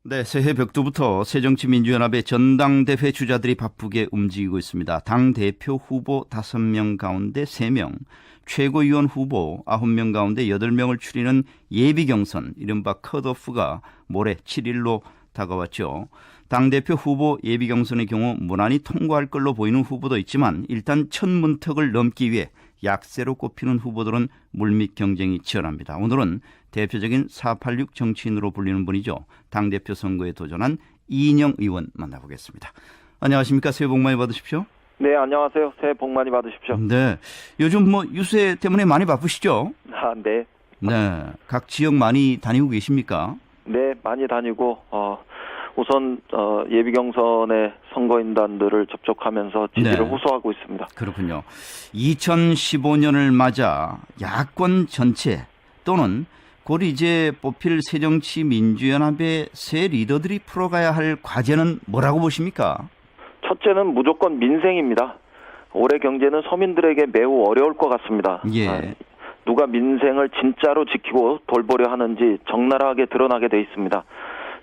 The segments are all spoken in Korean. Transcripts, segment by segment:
네, 새해 벽두부터 새정치민주연합의 전당대회 주자들이 바쁘게 움직이고 있습니다. 당대표 후보 5명 가운데 3명, 최고위원 후보 9명 가운데 8명을 추리는 예비경선, 이른바 컷오프가 모레 7일로 다가왔죠. 당대표 후보 예비경선의 경우 무난히 통과할 걸로 보이는 후보도 있지만 일단 첫 문턱을 넘기 위해 약세로 꼽히는 후보들은 물밑 경쟁이 치열합니다. 오늘은 대표적인 486 정치인으로 불리는 분이죠. 당대표 선거에 도전한 이인영 의원 만나보겠습니다. 안녕하십니까? 새해 복 많이 받으십시오. 네, 안녕하세요. 새해 복 많이 받으십시오. 네, 요즘 유세 때문에 많이 바쁘시죠? 네. 네, 각 지역 많이 다니고 계십니까? 네, 많이 다니고 우선 예비경선의 선거인단들을 접촉하면서 지지를 네. 호소하고 있습니다. 그렇군요. 2015년을 맞아 야권 전체 또는 곧 이제 뽑힐 새정치민주연합의 새 리더들이 풀어가야 할 과제는 뭐라고 보십니까? 첫째는 무조건 민생입니다. 올해 경제는 서민들에게 매우 어려울 것 같습니다. 예. 누가 민생을 진짜로 지키고 돌보려 하는지 적나라하게 드러나게 돼 있습니다.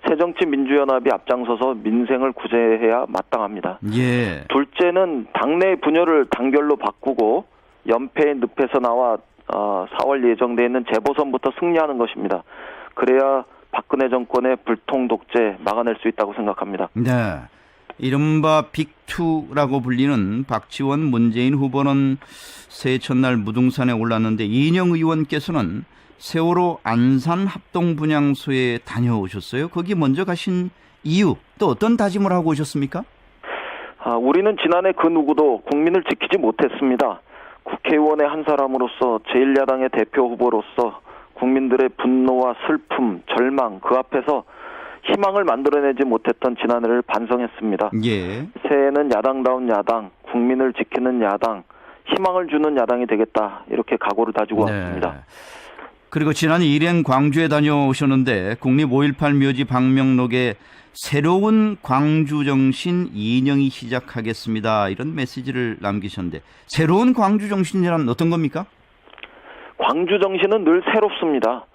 새정치민주연합이 앞장서서 민생을 구제해야 마땅합니다. 예. 둘째는 당내 분열을 단결로 바꾸고 연패의 늪에서 나와 4월 예정돼 있는 재보선부터 승리하는 것입니다. 그래야 박근혜 정권의 불통 독재 막아낼 수 있다고 생각합니다. 네. 이른바 빅2라고 불리는 박지원, 문재인 후보는 새해 첫날 무등산에 올랐는데 이인영 의원께서는 세월호 안산 합동분향소에 다녀오셨어요. 거기 먼저 가신 이유, 또 어떤 다짐을 하고 오셨습니까? 우리는 지난해 그 누구도 국민을 지키지 못했습니다. 국회의원의 한 사람으로서 제1야당의 대표 후보로서 국민들의 분노와 슬픔, 절망 그 앞에서 희망을 만들어내지 못했던 지난해를 반성했습니다. 예. 새해에는 야당다운 야당, 국민을 지키는 야당, 희망을 주는 야당이 되겠다 이렇게 각오를 다지고 왔습니다. 그리고 지난 일행 광주에 다녀오셨는데 국립 5.18 묘지 방명록에 새로운 광주 정신 이인영이 시작하겠습니다. 이런 메시지를 남기셨는데 새로운 광주 정신이란 어떤 겁니까? 광주 정신은 늘 새롭습니다.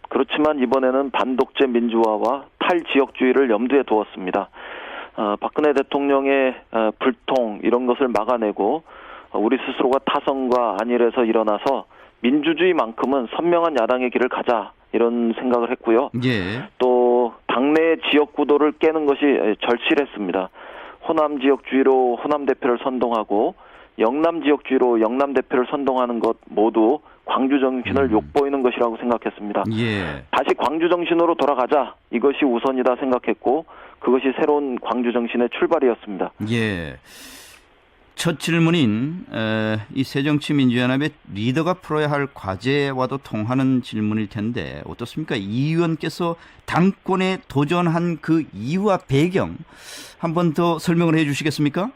그렇지만 이번에는 반독재 민주화와 탈지역주의를 염두에 두었습니다. 박근혜 대통령의 불통 이런 것을 막아내고 우리 스스로가 타성과 안일에서 일어나서 민주주의만큼은 선명한 야당의 길을 가자 이런 생각을 했고요. 예. 또 당내 지역구도를 깨는 것이 절실했습니다. 호남 지역주의로 호남 대표를 선동하고 영남 지역주의로 영남 대표를 선동하는 것 모두 광주 정신을 욕보이는 것이라고 생각했습니다. 예. 다시 광주 정신으로 돌아가자 이것이 우선이다 생각했고 그것이 새로운 광주 정신의 출발이었습니다. 예. 첫 질문인 이 새정치민주연합의 리더가 풀어야 할 과제와도 통하는 질문일 텐데 어떻습니까? 이 의원께서 당권에 도전한 그 이유와 배경 한 번 더 설명을 해 주시겠습니까?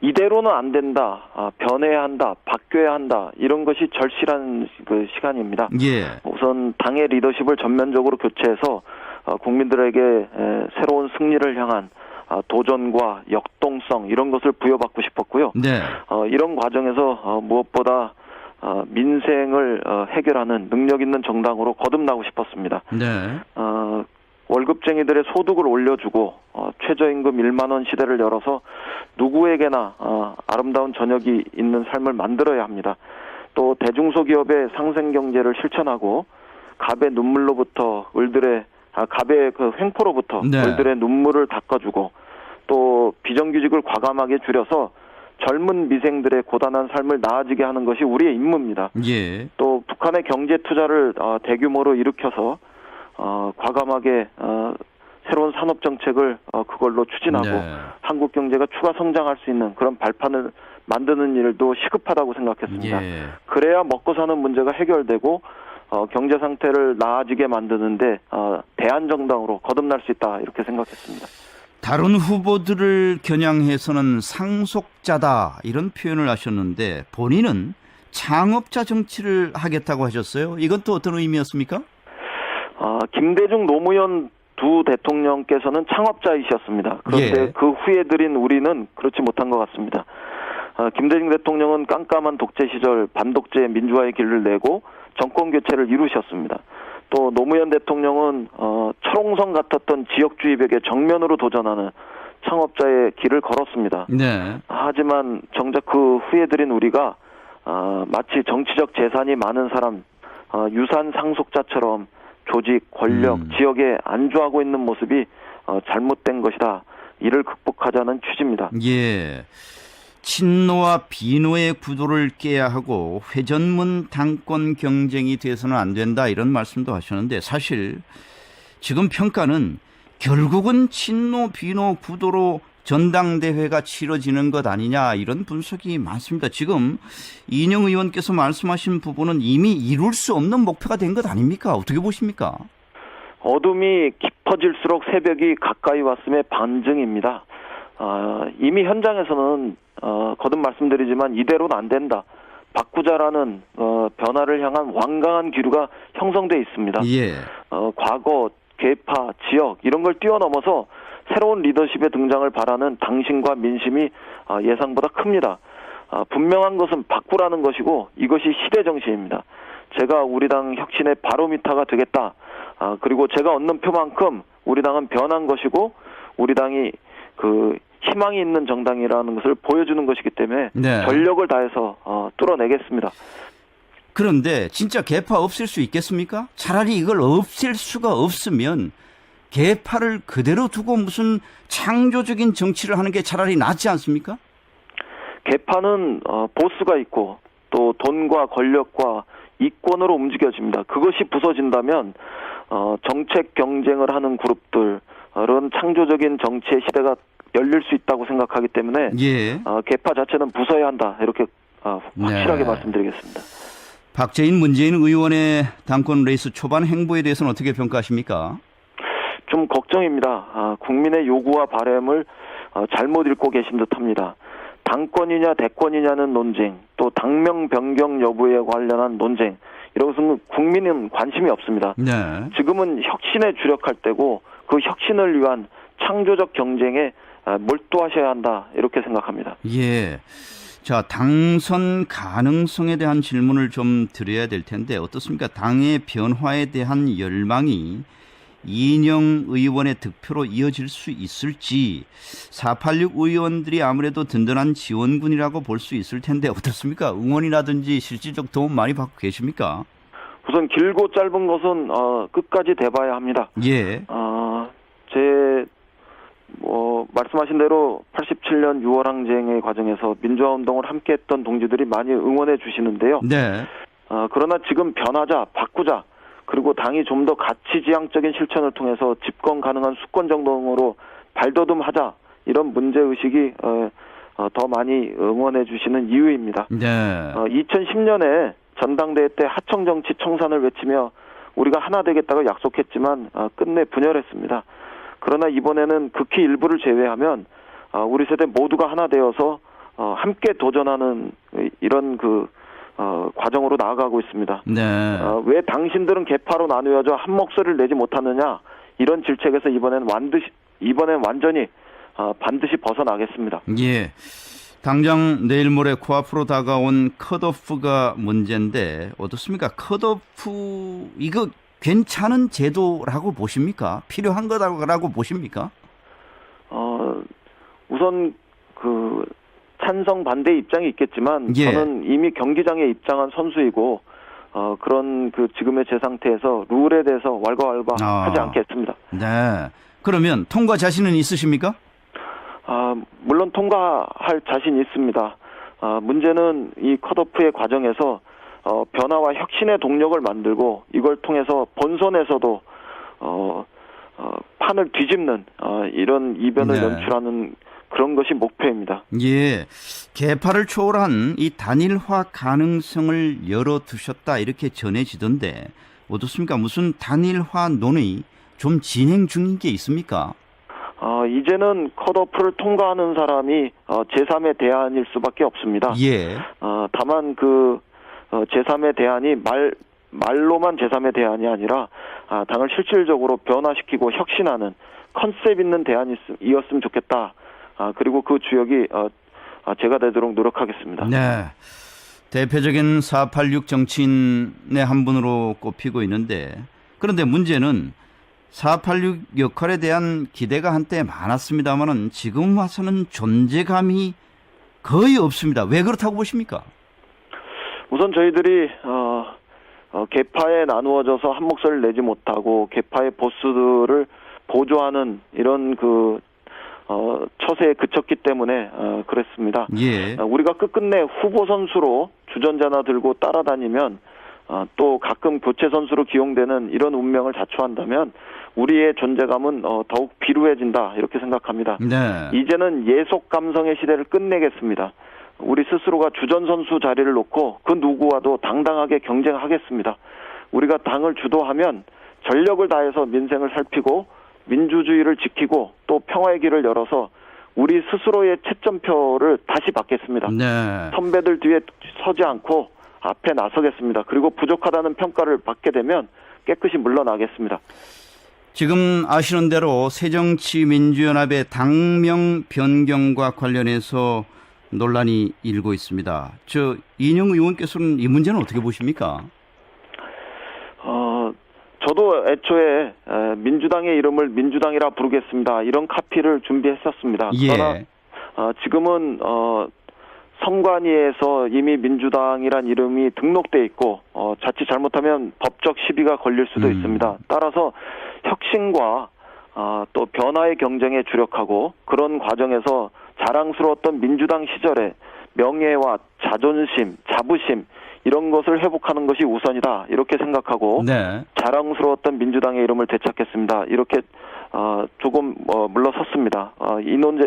이대로는 안 된다. 변해야 한다. 바뀌어야 한다. 이런 것이 절실한 그 시간입니다. 예. 우선 당의 리더십을 전면적으로 교체해서 국민들에게 새로운 승리를 향한 도전과 역동성 이런 것을 부여받고 싶었고요. 네. 이런 과정에서 무엇보다 민생을 해결하는 능력 있는 정당으로 거듭나고 싶었습니다. 네. 월급쟁이들의 소득을 올려주고 최저임금 1만 원 시대를 열어서 누구에게나 아름다운 저녁이 있는 삶을 만들어야 합니다. 또 대중소기업의 상생경제를 실천하고 갑의 눈물로부터 갑의 그 횡포로부터 네. 을들의 눈물을 닦아주고 또 비정규직을 과감하게 줄여서 젊은 미생들의 고단한 삶을 나아지게 하는 것이 우리의 임무입니다. 예. 또 북한의 경제 투자를 대규모로 일으켜서 과감하게 새로운 산업 정책을 그걸로 추진하고 네. 한국 경제가 추가 성장할 수 있는 그런 발판을 만드는 일도 시급하다고 생각했습니다. 예. 그래야 먹고 사는 문제가 해결되고 경제 상태를 나아지게 만드는데 대안정당으로 거듭날 수 있다 이렇게 생각했습니다. 다른 후보들을 겨냥해서는 상속자다 이런 표현을 하셨는데 본인은 창업자 정치를 하겠다고 하셨어요. 이건 또 어떤 의미였습니까? 김대중 노무현 두 대통령께서는 창업자이셨습니다. 그런데 예. 그 후에 들인 우리는 그렇지 못한 것 같습니다. 김대중 대통령은 깜깜한 독재 시절 반독재 민주화의 길을 내고 정권 교체를 이루셨습니다. 또 노무현 대통령은 철옹성 같았던 지역주의 벽에 정면으로 도전하는 창업자의 길을 걸었습니다. 네. 하지만 정작 그 후예들인 우리가 마치 정치적 재산이 많은 사람, 유산 상속자처럼 조직, 권력, 지역에 안주하고 있는 모습이 잘못된 것이다. 이를 극복하자는 취지입니다. 예. 친노와 비노의 구도를 깨야 하고 회전문 당권 경쟁이 돼서는 안 된다 이런 말씀도 하셨는데 사실 지금 평가는 결국은 친노 비노 구도로 전당대회가 치러지는 것 아니냐 이런 분석이 많습니다. 지금 이인영 의원께서 말씀하신 부분은 이미 이룰 수 없는 목표가 된 것 아닙니까? 어떻게 보십니까? 어둠이 깊어질수록 새벽이 가까이 왔음의 반증입니다. 이미 현장에서는 거듭 말씀드리지만 이대로는 안 된다. 바꾸자라는 변화를 향한 완강한 기류가 형성돼 있습니다. 예. 과거, 계파, 지역 이런 걸 뛰어넘어서 새로운 리더십의 등장을 바라는 당신과 민심이 예상보다 큽니다. 분명한 것은 바꾸라는 것이고 이것이 시대 정신입니다. 제가 우리 당 혁신의 바로미터가 되겠다. 그리고 제가 얻는 표만큼 우리 당은 변한 것이고 우리 당이 그 희망이 있는 정당이라는 것을 보여주는 것이기 때문에 네. 전력을 다해서 뚫어내겠습니다. 그런데 진짜 계파 없앨 수 있겠습니까? 차라리 이걸 없앨 수가 없으면 계파를 그대로 두고 무슨 창조적인 정치를 하는 게 차라리 낫지 않습니까? 계파는 보스가 있고 또 돈과 권력과 이권으로 움직여집니다. 그것이 부서진다면 정책 경쟁을 하는 그룹들은 창조적인 정치의 시대가 열릴 수 있다고 생각하기 때문에 예. 계파 자체는 부서야 한다. 이렇게 확실하게 네. 말씀드리겠습니다. 박재인 문재인 의원의 당권 레이스 초반 행보에 대해서는 어떻게 평가하십니까? 좀 걱정입니다. 국민의 요구와 바람을 잘못 읽고 계신 듯합니다. 당권이냐 대권이냐는 논쟁, 또 당명 변경 여부에 관련한 논쟁, 이것은 국민은 관심이 없습니다. 네. 지금은 혁신에 주력할 때고 그 혁신을 위한 창조적 경쟁에 몰두하셔야 한다. 이렇게 생각합니다. 예. 자, 당선 가능성에 대한 질문을 좀 드려야 될 텐데 어떻습니까? 당의 변화에 대한 열망이 이인영 의원의 득표로 이어질 수 있을지 486 의원들이 아무래도 든든한 지원군이라고 볼 수 있을 텐데 어떻습니까? 응원이라든지 실질적 도움 많이 받고 계십니까? 우선 길고 짧은 것은 끝까지 대봐야 합니다. 예. 말씀하신 대로 87년 6월 항쟁의 과정에서 민주화 운동을 함께했던 동지들이 많이 응원해 주시는데요. 네. 그러나 지금 변하자, 바꾸자, 그리고 당이 좀 더 가치지향적인 실천을 통해서 집권 가능한 수권 정당으로 발돋움하자, 이런 문제의식이 더 많이 응원해 주시는 이유입니다. 네. 2010년에 전당대회 때 하청정치 청산을 외치며 우리가 하나 되겠다고 약속했지만 끝내 분열했습니다. 그러나 이번에는 극히 일부를 제외하면 우리 세대 모두가 하나 되어서 함께 도전하는 이런 과정으로 나아가고 있습니다. 네. 왜 당신들은 계파로 나누어져 한 목소리를 내지 못하느냐, 이런 질책에서 이번엔 완전히 반드시 벗어나겠습니다. 예. 당장 내일 모레 코앞으로 다가온 컷오프가 문제인데 어떻습니까? 컷오프 이거 괜찮은 제도라고 보십니까? 필요한 거라고 보십니까? 우선 찬성 반대 입장이 있겠지만 예. 저는 이미 경기장에 입장한 선수이고 그런 지금의 제 상태에서 룰에 대해서 왈가왈부하지 않겠습니다. 네. 그러면 통과 자신은 있으십니까? 물론 통과할 자신이 있습니다. 문제는 이 컷오프의 과정에서 변화와 혁신의 동력을 만들고 이걸 통해서 본선에서도 판을 뒤집는 이런 이변을 네. 연출하는 그런 것이 목표입니다. 예. 개파를 초월한 이 단일화 가능성을 열어두셨다 이렇게 전해지던데 어떻습니까? 무슨 단일화 논의 좀 진행 중인 게 있습니까? 이제는 컷오프를 통과하는 사람이 제3의 대안일 수밖에 없습니다. 예. 다만 제3의 대안이 말로만 제3의 대안이 아니라 당을 실질적으로 변화시키고 혁신하는 컨셉 있는 대안이었으면 좋겠다. 그리고 그 주역이 제가 되도록 노력하겠습니다. 네. 대표적인 486 정치인의 한 분으로 꼽히고 있는데 그런데 문제는 486 역할에 대한 기대가 한때 많았습니다만은 지금 와서는 존재감이 거의 없습니다. 왜 그렇다고 보십니까? 우선 저희들이 계파에 나누어져서 한 목소리를 내지 못하고 계파의 보스들을 보조하는 이런 처세에 그쳤기 때문에 그랬습니다. 예. 우리가 끝끝내 후보 선수로 주전자나 들고 따라다니면 또 가끔 교체 선수로 기용되는 이런 운명을 자초한다면 우리의 존재감은 더욱 비루해진다 이렇게 생각합니다. 네. 이제는 예속 감성의 시대를 끝내겠습니다. 우리 스스로가 주전 선수 자리를 놓고 그 누구와도 당당하게 경쟁하겠습니다. 우리가 당을 주도하면 전력을 다해서 민생을 살피고 민주주의를 지키고 또 평화의 길을 열어서 우리 스스로의 채점표를 다시 받겠습니다. 네. 선배들 뒤에 서지 않고 앞에 나서겠습니다. 그리고 부족하다는 평가를 받게 되면 깨끗이 물러나겠습니다. 지금 아시는 대로 새정치민주연합의 당명 변경과 관련해서 논란이 일고 있습니다. 이인영 의원께서는 이 문제는 어떻게 보십니까? 저도 애초에 민주당의 이름을 민주당이라 부르겠습니다. 이런 카피를 준비했었습니다. 예. 그러나 지금은 선관위에서 이미 민주당이란 이름이 등록돼 있고 자칫 잘못하면 법적 시비가 걸릴 수도 있습니다. 따라서 혁신과 또 변화의 경쟁에 주력하고 그런 과정에서 자랑스러웠던 민주당 시절의 명예와 자존심, 자부심 이런 것을 회복하는 것이 우선이다 이렇게 생각하고 네. 자랑스러웠던 민주당의 이름을 되찾겠습니다. 이렇게 조금 물러섰습니다.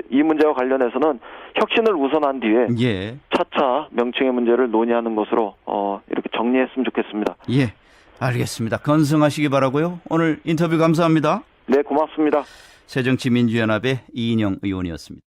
이 문제와 관련해서는 혁신을 우선한 뒤에 예. 차차 명칭의 문제를 논의하는 것으로 이렇게 정리했으면 좋겠습니다. 예. 알겠습니다. 건승하시기 바라고요. 오늘 인터뷰 감사합니다. 네, 고맙습니다. 새정치민주연합의 이인영 의원이었습니다.